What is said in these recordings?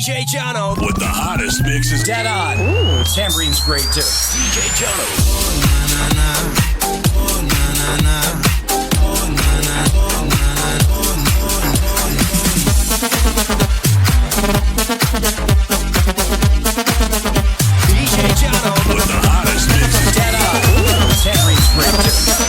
DJ Jono with the hottest mixes. Dead on. Ooh, Tamborine's great too. DJ Jono. DJ Jono With the hottest mixes. Dead on. Ooh, Tamborine's great too.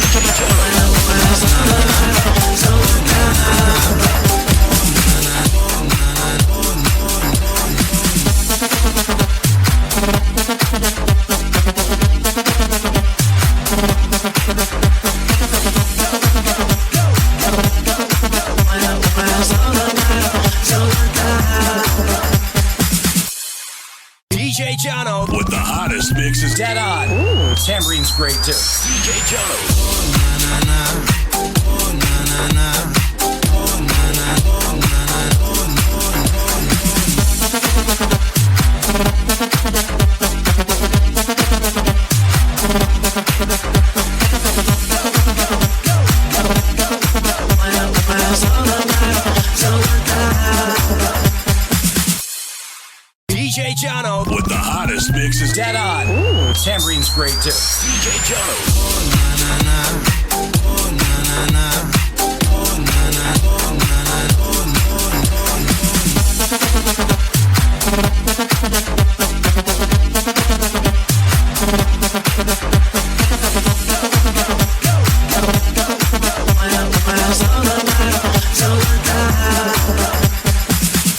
DJ Jono With the hottest mixes. Dead on. Ooh, Tamborine's great too. DJ Jono. DJ Jono With the hottest mixes. Dead on. Ooh, Tamborine's great too. DJ Jono.